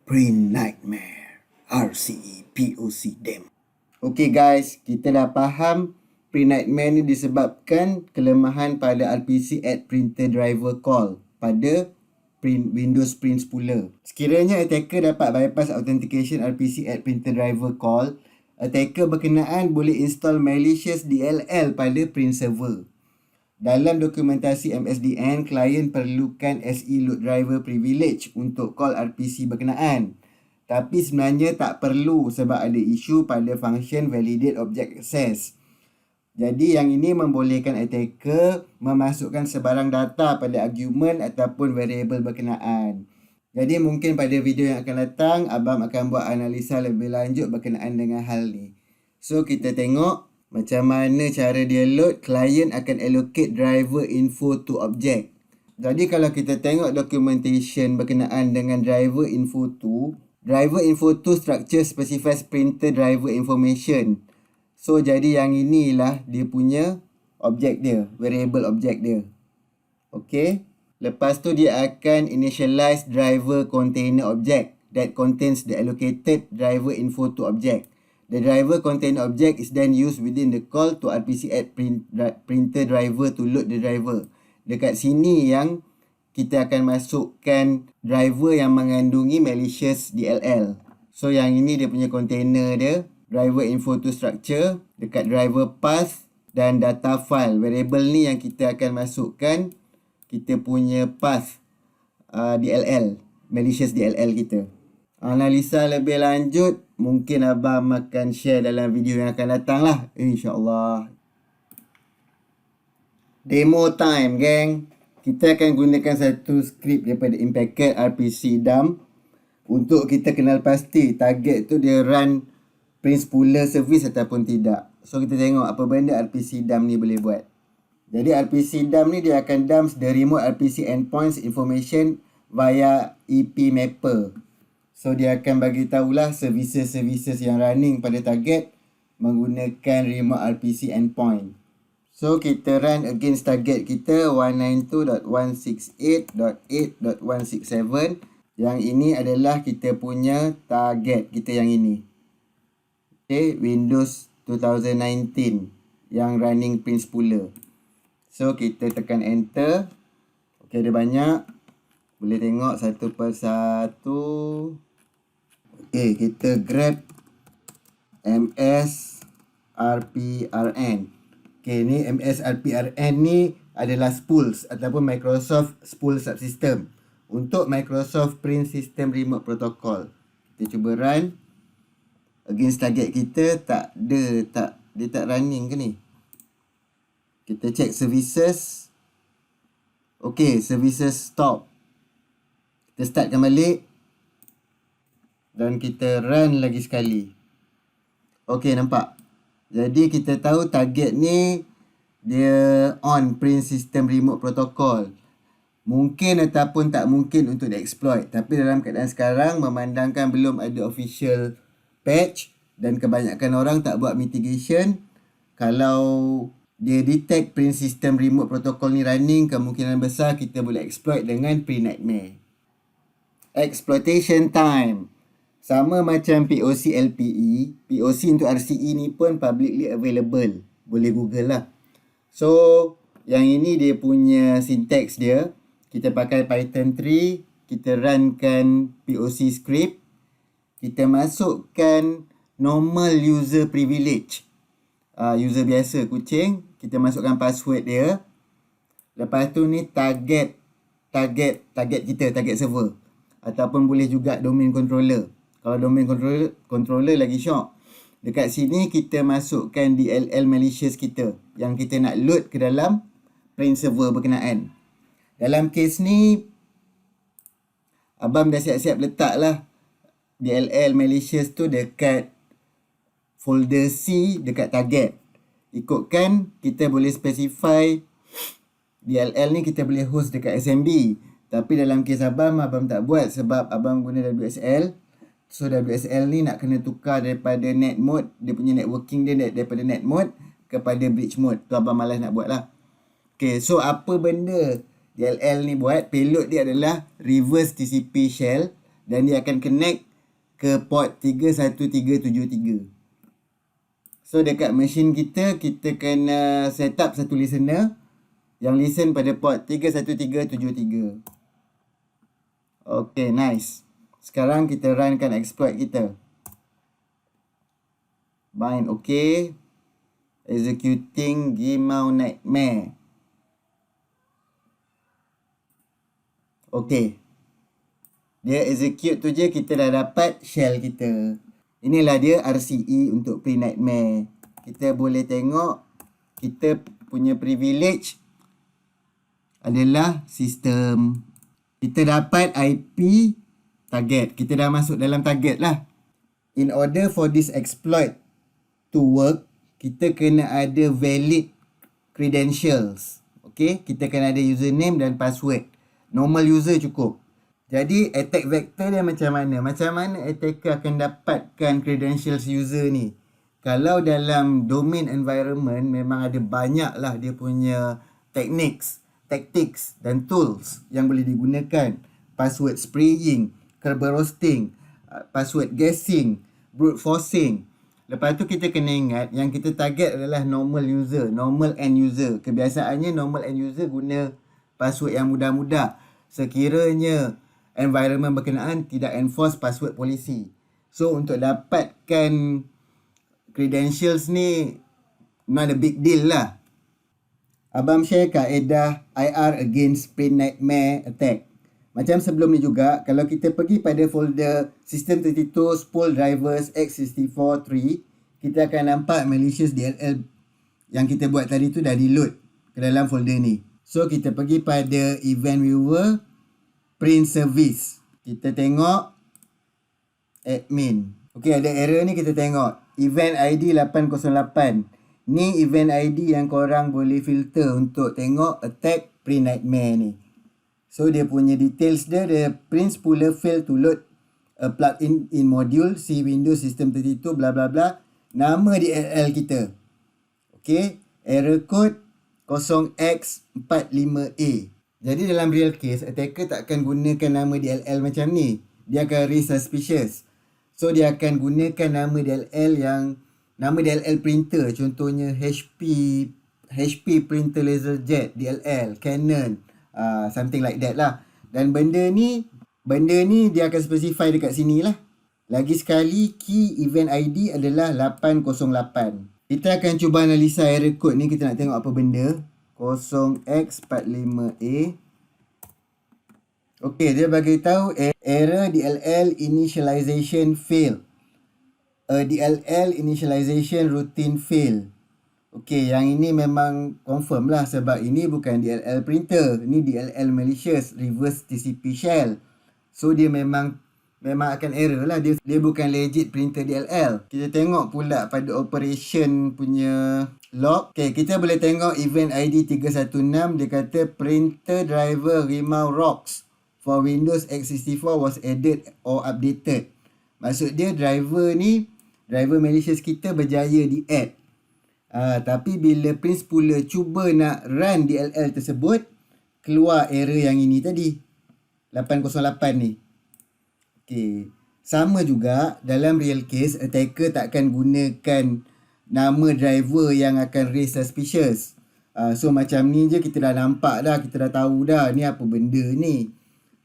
Print Nightmare RCE POC Demo. Okay guys, kita dah faham Print Nightmare ni disebabkan kelemahan pada RPC add printer driver call pada Windows Print Spooler. Sekiranya attacker dapat bypass authentication RPC add printer driver call, attacker berkenaan boleh install malicious DLL pada print server. Dalam dokumentasi MSDN, klien perlukan SE load driver privilege untuk call RPC berkenaan. Tapi sebenarnya tak perlu sebab ada isu pada function validate object access. Jadi yang ini membolehkan attacker memasukkan sebarang data pada argument ataupun variable berkenaan. Jadi mungkin pada video yang akan datang, Abang akan buat analisa lebih lanjut berkenaan dengan hal ni. So kita tengok macam mana cara dia load. Client akan allocate driver info to object. Jadi kalau kita tengok documentation berkenaan dengan driver info to structure specifies printer driver information. So jadi yang inilah dia punya objek dia, variable objek dia. Okay. Lepas tu dia akan initialize driver container object that contains the allocated driver info to object. The driver container object is then used within the call to RPC add printer driver to load the driver. Dekat sini yang kita akan masukkan driver yang mengandungi malicious DLL. So yang ini dia punya container dia, driver info to structure, dekat driver path dan data file. Variable ni yang kita akan masukkan kita punya path DLL, malicious DLL kita. Analisa lebih lanjut mungkin Abang akan share dalam video yang akan datang lah, InsyaAllah. Demo time gang. Kita akan gunakan satu skrip daripada Impact RPC dump untuk kita kenal pasti target tu dia run print spooler service ataupun tidak. So kita tengok apa benda RPC dump ni boleh buat. Jadi RPC dump ni dia akan dump the remote RPC endpoints information via EP mapper. So dia akan bagi tahulah services yang running pada target menggunakan remote RPC endpoint. So kita run against target kita 192.168.8.167. Yang ini adalah kita punya target kita yang ini. Okay, Windows 2019 yang running print spooler. So kita tekan enter. Okay, ada banyak. Boleh tengok satu persatu. Okay, kita grab MSRPRN. Okay, ni MSRPRN ni adalah spools ataupun Microsoft Spool Subsystem untuk Microsoft Print System Remote Protocol. Kita cuba run against target kita. Dia tak running ke ni? Kita check services. Okay, services stop. Kita startkan balik dan kita run lagi sekali. Okay, nampak? Jadi kita tahu target ni dia on print system remote protocol. Mungkin ataupun tak mungkin untuk di-exploit. Tapi dalam keadaan sekarang memandangkan belum ada official patch dan kebanyakan orang tak buat mitigation, kalau dia detect print system remote protocol ni running, kemungkinan besar kita boleh exploit dengan Print Nightmare. Exploitation time. Sama macam POC LPE, POC untuk RCE ni pun publicly available. Boleh Google lah. So, yang ini dia punya syntax dia. Kita pakai Python 3. Kita runkan POC script. Kita masukkan normal user privilege. User biasa, kucing. Kita masukkan password dia. Lepas tu ni target kita, target server. Ataupun boleh juga domain controller. Kalau domain controller lagi syok. Dekat sini kita masukkan DLL malicious kita yang kita nak load ke dalam print server berkenaan. Dalam kes ni Abang dah siap-siap letak lah DLL malicious tu dekat folder C dekat target. Ikutkan kita boleh specify DLL ni kita boleh host dekat SMB. Tapi dalam kes Abang tak buat sebab Abang guna WSL. So WSL ni nak kena tukar daripada net mode, dia punya networking dia daripada net mode kepada bridge mode. Tu Abang malas nak buat lah. Okay, so apa benda DLL ni buat? Payload dia adalah reverse TCP shell dan dia akan connect ke port 31373. So dekat mesin kita, kita kena set up satu listener yang listen pada port 31373. Okay, nice. Sekarang kita runkan exploit kita. Bind okay. Executing Gimau Nightmare. Okay. Dia execute tu je, kita dah dapat shell kita. Inilah dia RCE untuk Pre-Nightmare. Kita boleh tengok kita punya privilege adalah sistem. Kita dapat IP target. Kita dah masuk dalam target lah. In order for this exploit to work, kita kena ada valid credentials. Okay, kita kena ada username dan password. Normal user cukup. Jadi attack vector dia macam mana? Macam mana attacker akan dapatkan credentials user ni? Kalau dalam domain environment memang ada banyak lah dia punya techniques, tactics dan tools yang boleh digunakan. Password spraying, Kerber roasting, password guessing, brute forcing. Lepas tu kita kena ingat yang kita target adalah normal user, normal end user. Kebiasaannya normal end user guna password yang mudah-mudah. Sekiranya environment berkenaan tidak enforce password policy. So untuk dapatkan credentials ni not a big deal lah. Abang share kaedah IR against Pre-Nightmare attack. Macam sebelum ni juga, kalau kita pergi pada folder System32 spool drivers x64-3, kita akan nampak malicious DLL yang kita buat tadi tu dah di-load ke dalam folder ni. So kita pergi pada event viewer, print service. Kita tengok admin. Okay, ada error ni kita tengok. Event ID 808. Ni event ID yang korang boleh filter untuk tengok attack Pre-Nightmare ni. So dia punya details dia print spooler fail to load a plugin in module C Windows System32 bla bla bla. Nama DLL kita. Okay, error code 0x45A. Jadi dalam real case, attacker tak akan gunakan nama DLL macam ni. Dia akan raise suspicious. So dia akan gunakan nama DLL yang nama DLL printer, contohnya HP printer laserjet DLL, Canon, something like that lah. Dan benda ni dia akan specify dekat sini lah. Lagi sekali, key event ID adalah 808. Kita akan cuba analisa error code ni. Kita nak tengok apa benda. 0x45A. Okay, dia bagi tahu error DLL initialization fail. DLL initialization routine fail. Okay, yang ini memang confirm lah sebab ini bukan DLL printer. Ini DLL malicious reverse TCP shell. So dia memang akan error lah. Dia bukan legit printer DLL. Kita tengok pula pada operation punya log. Okay, kita boleh tengok event ID 316. Dia kata printer driver Rimau Rocks for Windows x64 was added or updated. Maksud dia driver malicious kita berjaya di add. Tapi bila print spooler cuba nak run DLL tersebut, keluar error yang ini tadi. 808 ni. Okay. Sama juga dalam real case, attacker takkan gunakan nama driver yang akan raise suspicious. So macam ni je kita dah nampak dah, kita dah tahu dah ni apa benda ni.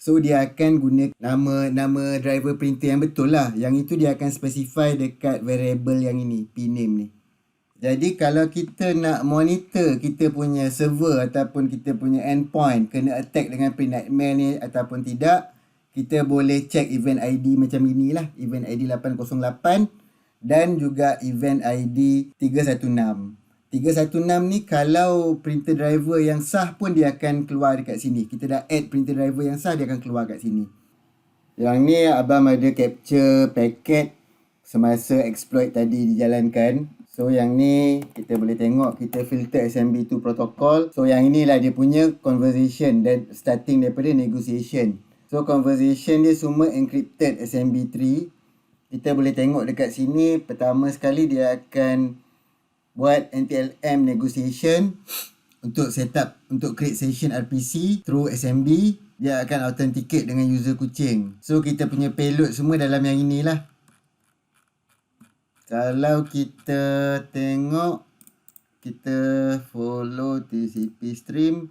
So dia akan guna nama driver printer yang betul lah. Yang itu dia akan specify dekat variable yang ini, pname ni. Jadi kalau kita nak monitor kita punya server ataupun kita punya endpoint kena attack dengan Pre-Nightmare ni ataupun tidak, kita boleh check event ID macam inilah. Event ID 808 dan juga event ID 316. 316 ni kalau printer driver yang sah pun dia akan keluar dekat sini. Kita dah add printer driver yang sah, dia akan keluar kat sini. Yang ni abang ada capture packet semasa exploit tadi dijalankan. So yang ni kita boleh tengok kita filter SMB2 protocol. So yang inilah dia punya conversation dan starting daripada negotiation. So conversation dia semua encrypted SMB3. Kita boleh tengok dekat sini, pertama sekali dia akan buat NTLM negotiation untuk setup, untuk create session RPC through SMB. dia akan authenticate dengan user kucing. So kita punya payload semua dalam yang inilah. Kalau kita tengok, kita follow TCP stream,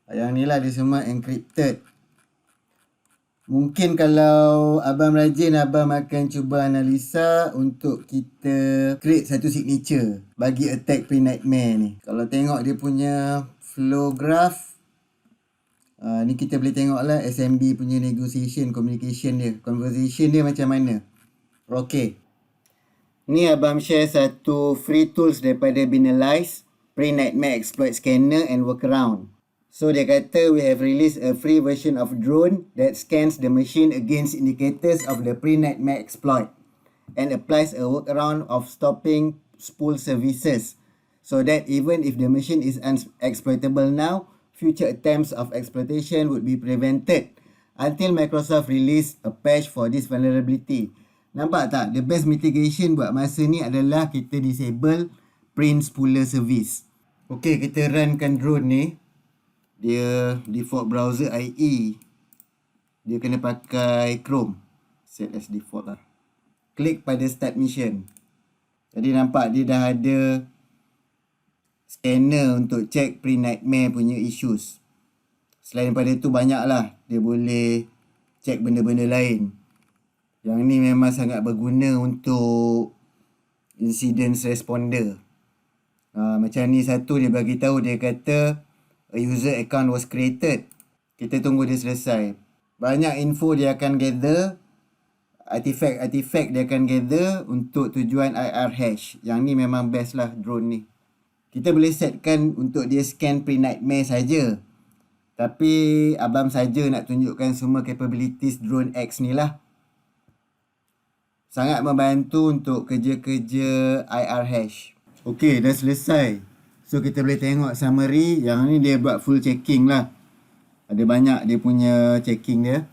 yang ni lah dia semua encrypted. Mungkin kalau abang rajin, abang akan cuba analisa untuk kita create satu signature bagi attack pre-nightmare ni. Kalau tengok dia punya flow graph, ni kita boleh tengok lah SMB punya negotiation, communication dia, conversation dia macam mana. Okay. Ni abang share satu free tools daripada Binalize, Pre-Nightmare Exploit Scanner and Workaround. So dia kata we have released a free version of drone that scans the machine against indicators of the pre-nightmare exploit and applies a workaround of stopping spool services so that even if the machine is unexploitable now, future attempts of exploitation would be prevented until Microsoft release a patch for this vulnerability. Nampak tak? The best mitigation buat masa ni adalah kita disable print spooler service. Okay, kita runkan drone ni. Dia default browser IE. Dia kena pakai Chrome. Set as default lah. Klik pada start mission. Jadi nampak dia dah ada scanner untuk check pre-nightmare punya issues. Selain daripada tu banyak lah. Dia boleh check benda-benda lain. Yang ni memang sangat berguna untuk incident responder. Macam ni satu dia bagi tahu, dia kata a user account was created. Kita tunggu dia selesai. Banyak info dia akan gather. Artifact dia akan gather untuk tujuan IR hash. Yang ni memang best lah drone ni. Kita boleh setkan untuk dia scan pre-nightmare saja. Tapi abang saja nak tunjukkan semua capabilities drone X ni lah. Sangat membantu untuk kerja-kerja IR hash. Okay, dah selesai. So kita boleh tengok summary. Yang ni dia buat full checking lah. Ada banyak dia punya checking dia.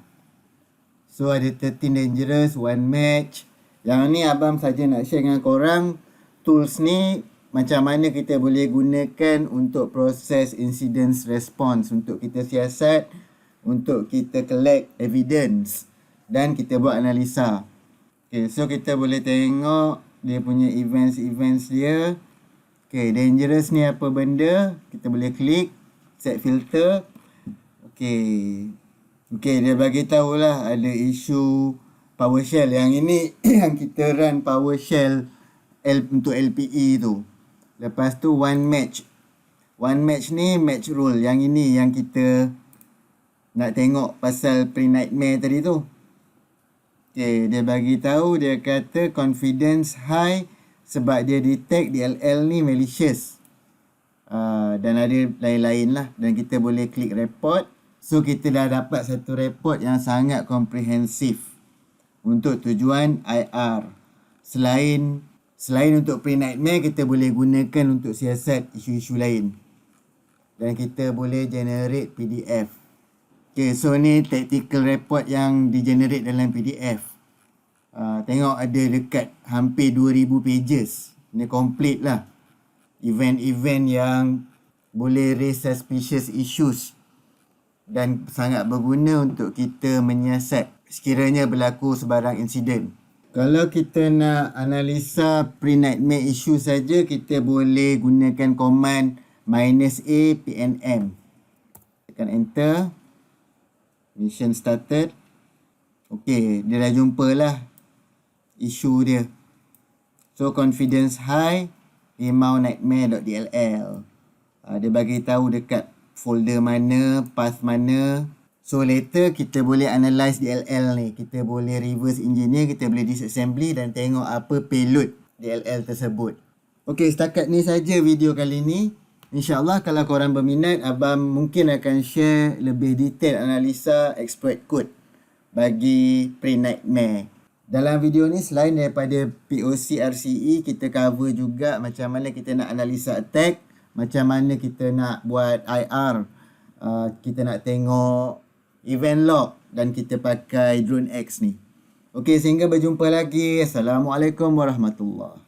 So ada 13 dangerous, 1 match. Yang ni abang saja nak share dengan korang. Tools ni macam mana kita boleh gunakan untuk proses incident response. Untuk kita siasat, untuk kita collect evidence dan kita buat analisa. Okay, so kita boleh tengok dia punya events dia. Okay, dangerous ni apa benda? Kita boleh klik set filter. Okay, dia bagi tahulah ada isu PowerShell. Yang ini yang kita run PowerShell untuk LPE tu. Lepas tu one match. One match ni match rule. Yang ini yang kita nak tengok pasal pre-nightmare tadi tu. Okay, dia bagi tahu, dia kata confidence high sebab dia detect DLL ni malicious. Dan ada lain-lain lah. Dan kita boleh klik report. So kita dah dapat satu report yang sangat komprehensif untuk tujuan IR. Selain untuk pre-nightmare, kita boleh gunakan untuk siasat isu-isu lain. Dan kita boleh generate PDF. Okay, so ni tactical report yang di-generate dalam PDF. Tengok ada dekat hampir 2000 pages. Ni complete lah. Event-event yang boleh raise suspicious issues. Dan sangat berguna untuk kita menyiasat sekiranya berlaku sebarang insiden. Kalau kita nak analisa pre-nightmare issue saja, kita boleh gunakan command -a pnm. Tekan enter. Mission started. Okay, dia dah jumpa lah isu dia. So confidence high, email-nightmare.dll. Dia bagi tahu dekat folder mana, path mana. So later kita boleh analyse DLL ni. Kita boleh reverse engineer, kita boleh disassembly dan tengok apa payload DLL tersebut. Okay, setakat ni saja video kali ni. InsyaAllah kalau korang berminat, abang mungkin akan share lebih detail analisa exploit code bagi pre-nightmare. Dalam video ni selain daripada POC RCE, kita cover juga macam mana kita nak analisa attack, macam mana kita nak buat IR, kita nak tengok event log dan kita pakai drone X ni. Okey, sehingga berjumpa lagi. Assalamualaikum warahmatullahi.